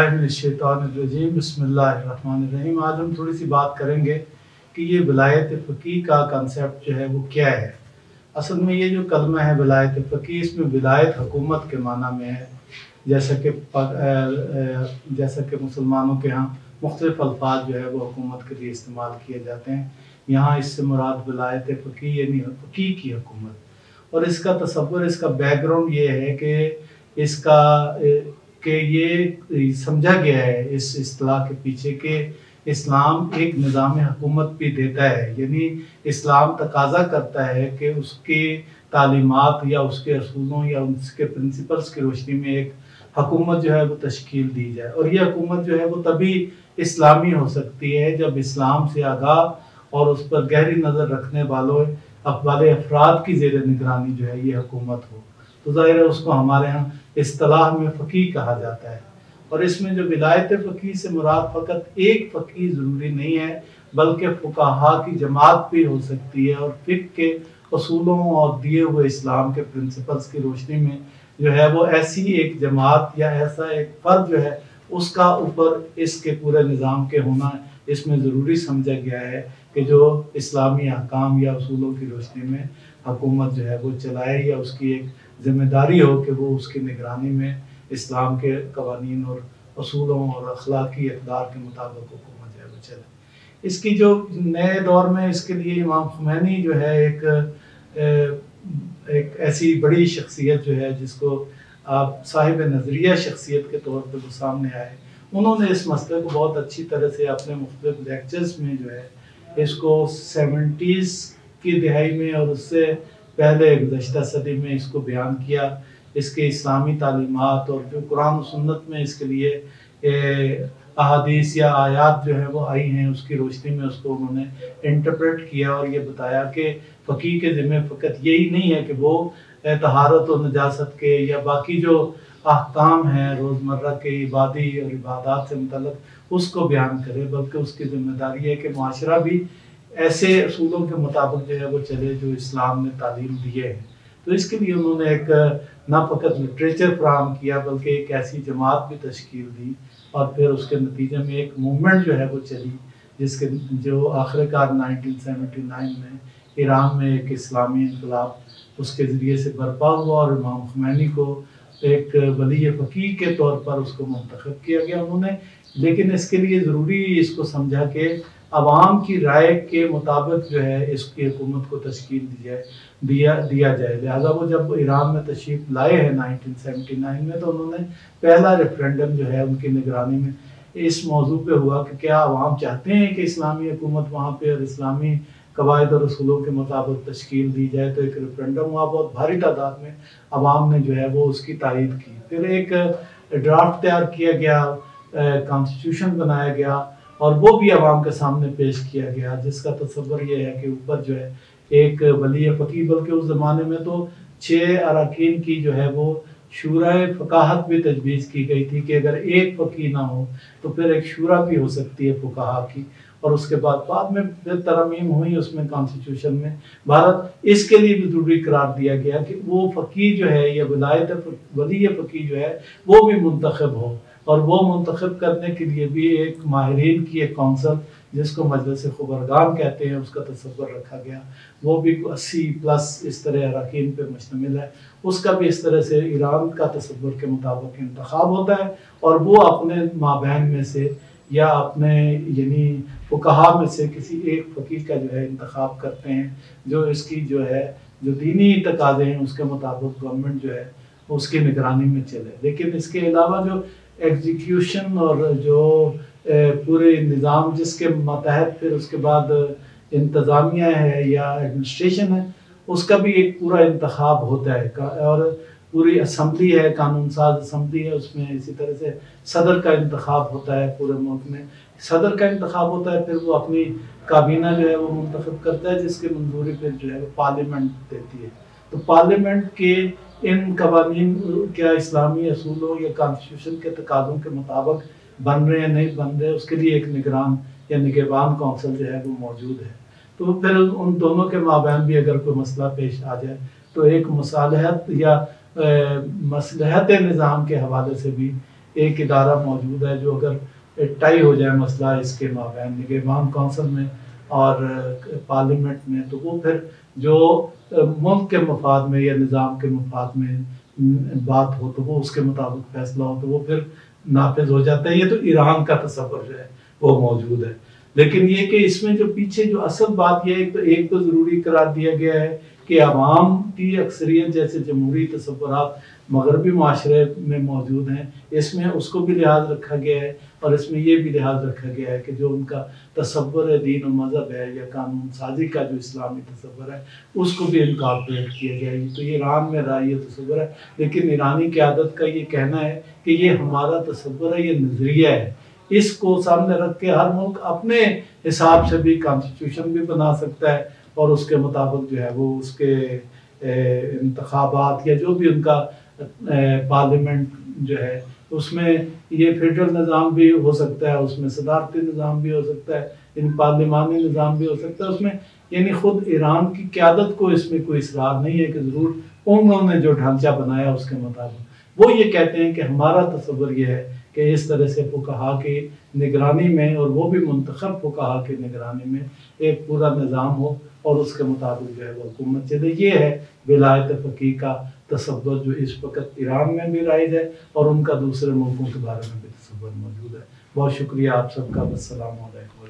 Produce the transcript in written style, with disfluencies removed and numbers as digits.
बिस्मिल्लाहिर्रहमानिर्रहीम बिस्मिल्लाहिर्रहमानिर्रहीम। आज हम थोड़ी सी बात करेंगे कि ये विलायत फ़क़ीह का कंसेप्ट जो है वो क्या है। असल में ये जो कलमा है विलायत फ़क़ीह, इसमें विलायत हुकूमत के माना में है। जैसा कि मुसलमानों के यहाँ मुख्तलिफ़ अल्फाज जो है वो हुकूमत के लिए इस्तेमाल किए जाते हैं। यहाँ इससे मुराद विलायत फ़क़ीह यानी फ़क़ीह की हुकूमत। और इसका तसव्वुर, इसका बैकग्राउंड ये है कि ये समझा गया है इस इस्तिलाह के पीछे कि इस्लाम एक निज़ाम हुकूमत भी देता है, यानी इस्लाम तकाजा करता है कि उसकी तालीमात या उसके असूलों या उसके प्रिंसिपल्स की रोशनी में एक हुकूमत जो है वो तश्कील दी जाए। और ये हुकूमत जो है वो तभी इस्लामी हो सकती है जब इस्लाम से आगाह और उस पर गहरी नज़र रखने वाले अफराद की ज़ेर निगरानी जो है ये हुकूमत हो। तो ज़ाहिर है उसको हमारे यहाँ इस्तिलाह में फ़क़ीह कहा जाता है। और इसमें जो विलायत फ़क़ीह से मुराद फ़कत एक फ़क़ीह ज़रूरी नहीं है, बल्कि फ़ुक़हा की जमात भी हो सकती है। और फ़िक़्ह के असूलों और दिए हुए इस्लाम के प्रिंसिपल्स की रोशनी में जो है वो ऐसी एक जमात या ऐसा एक फ़र्द जो है उसका ऊपर इसके पूरे निज़ाम के होना इसमें ज़रूरी समझा गया है कि जो इस्लामी अहकाम या असूलों की रोशनी में हुकूमत जो है वो चलाए, या उसकी एक ज़िम्मेदारी हो कि वो उसकी निगरानी में इस्लाम के कवानीन और असूलों और अखलाकी अक़दार के मुताबिक हुकूमत जो है वो चले। इसकी जो नए दौर में इसके लिए इमाम ख़ुमैनी जो है एक ऐसी बड़ी शख्सियत जो है जिसको आप साहिब नज़रिया शख्सियत के तौर पर वो सामने आए। उन्होंने इस मसले को बहुत अच्छी तरह से अपने मुख्तलिफ लेक्चर्स में जो है इसको 70s की दिहाई में और उससे पहले गुज़श्ता सदी में इसको बयान किया। इसके इस्लामी तालीमात और जो कुरान और सुन्नत में इसके लिए अहादीस या आयात जो है वो आई हैं उसकी रोशनी में उसको उन्होंने इंटरप्रेट किया और ये बताया कि फ़क़ीह के ज़िम्मे फ़कत यही नहीं है कि वो तहारत और नजासत के या बाकी जो अहकाम हैं रोज़मर्रा के इबादी और इबादात से मुतल्लिक़ उसको बयान करे, बल्कि उसकी ज़िम्मेदारी है कि माशरा भी ऐसे असूलों के मुताबिक जो है वो चले जो इस्लाम ने तालीम दिए हैं। तो इसके लिए उन्होंने एक ना फ़कत लिटरेचर फराहम किया बल्कि एक ऐसी जमात भी तश्कील दी और फिर उसके नतीजे में एक मूवमेंट जो है वो चली जिसके जो आखिरकार 1979 में ईरान में एक इस्लामी इनकलाब उसके ज़रिए से बर्पा हुआ और इमाम ख़ुमैनी को एक वली फ़क़ीह के तौर पर उसको मुंतखब किया गया उन्होंने। लेकिन इसके लिए ज़रूरी इसको समझा कि अवाम की राय के मुताबिक जो है इसकी हुकूमत को तश्कील दिया जाए। लिहाजा वो जब ईरान में तशरीफ़ लाए हैं 1979 में तो उन्होंने पहला रेफरेंडम जो है उनकी निगरानी में इस मौजू पे हुआ कि क्या अवाम चाहते हैं कि इस्लामी हुकूमत वहाँ पे और इस्लामी कवायद और रसूलों के मुताबिक तश्कील दी जाए। तो एक रेफरेंडम हुआ, बहुत भारी तादाद में अवाम ने जो है वो उसकी तायीद की। फिर एक ड्राफ्ट तैयार किया गया, कॉन्स्टिट्यूशन बनाया गया और वो भी अवाम के सामने पेश किया गया, जिसका तसव्वुर ये है कि ऊपर जो है एक वली फ़क़ीह, बल्कि उस ज़माने में तो 6 अरकान की जो है वो शूराए फ़क़ाहत भी तजवीज़ की गई थी कि अगर एक फ़क़ीह ना हो तो फिर एक शूरा भी हो सकती है फ़ुक़हा की। और उसके बाद में फिर तरमीम हुई उसमें कॉन्स्टिट्यूशन में भारत इसके लिए भी ज़रूरी करार दिया गया कि वो फ़क़ीह जो है या वली फ़क़ीह जो है वो भी मुंतखब हो। और वो मुंतखब करने के लिए भी एक माहिरीन की एक कौंसल जिसको मजलिस ख़ुबरगान कहते हैं उसका तसव्वुर रखा गया। वो भी 80+ इस तरह अरकान पे मुश्तमिल है। उसका भी इस तरह से ईरान का तसव्वुर के मुताबिक इंतखाब होता है और वो अपने माबैन में से या अपने यानी फ़ुक़हा में से किसी एक फ़क़ीह का जो है इंतखाब करते हैं जो इसकी जो है जो दीनी तकाज़े हैं उसके मुताबिक गवर्नमेंट जो है उसकी निगरानी में चले। लेकिन इसके अलावा जो एग्जीक्यूशन और जो पूरे निज़ाम जिसके मतहत फिर उसके बाद इंतज़ामिया है या एडमिनिस्ट्रेशन है उसका भी एक पूरा इंतखाब होता है और पूरी असम्बली है, कानून साज असम्बली है, उसमें इसी तरह से सदर का इंतखाब होता है। पूरे मुल्क में सदर का इंतखाब होता है, फिर वो अपनी काबीना जो है वो मुंतखब करता है जिसकी मंजूरी फिर जो है वो पार्लियामेंट देती है। तो पार्लियामेंट के इन कवानीन क्या इस्लामी असूलों या कॉन्स्टिट्यूशन के तकाज़ों के मुताबिक बन रहे हैं नहीं बन रहे, उसके लिए एक निगरान या निगहबान कौंसल जो है वो मौजूद है। तो फिर उन दोनों के माबैन भी अगर कोई मसला पेश आ जाए तो एक मसालहत या मसलहत निज़ाम के हवाले से भी ایک ادارہ موجود ہے جو اگر ٹائی ہو جائے مسئلہ اس کے مابین نگہبان کونسل میں اور پارلیمنٹ میں، تو وہ پھر جو ملک کے مفاد میں یا نظام کے مفاد میں بات ہو تو وہ اس کے مطابق فیصلہ ہو تو وہ پھر نافذ ہو جاتا ہے۔ یہ تو ایران کا تصور جو ہے وہ موجود ہے، لیکن یہ کہ اس میں جو پیچھے جو اصل بات یہ ہے ایک تو ضروری قرار دیا گیا ہے کہ عوام کی اکثریت جیسے جمہوری تصورات مغربی معاشرے میں موجود ہیں، اس میں اس کو بھی لحاظ رکھا گیا ہے، اور اس میں یہ بھی لحاظ رکھا گیا ہے کہ جو ان کا تصور ہے دین و مذہب ہے یا قانون سازی کا جو اسلامی تصور ہے اس کو بھی انکارپوریٹ کیا گیا ہے۔ تو ایران میں رہا یہ تصور ہے، لیکن ایرانی قیادت کا یہ کہنا ہے کہ یہ ہمارا تصور ہے، یہ نظریہ ہے، اس کو سامنے رکھ کے ہر ملک اپنے حساب سے بھی کانسٹیٹیوشن بھی بنا سکتا ہے، اور اس کے مطابق جو ہے وہ اس کے انتخابات یا جو بھی ان کا پارلیمنٹ جو ہے اس میں یہ فیڈرل نظام بھی ہو سکتا ہے، اس میں صدارتی نظام بھی ہو سکتا ہے، ان پارلیمانی نظام بھی ہو سکتا ہے اس میں، یعنی خود ایران کی قیادت کو اس میں کوئی اصرار نہیں ہے کہ ضرور انہوں نے جو ڈھانچہ بنایا اس کے مطابق۔ وہ یہ کہتے ہیں کہ ہمارا تصور یہ ہے کہ اس طرح سے فقہا کی نگرانی میں، اور وہ بھی منتخب فقہا کی نگرانی میں، ایک پورا نظام ہو اور اس کے مطابق جو ہے وہ حکومت چلے۔ یہ ہے ولایت فقیہ کا تصور جو اس وقت ایران میں بھی رائج ہے، اور ان کا دوسرے ملکوں کے بارے میں بھی تصور موجود ہے۔ بہت شکریہ آپ سب کا، السلام علیکم۔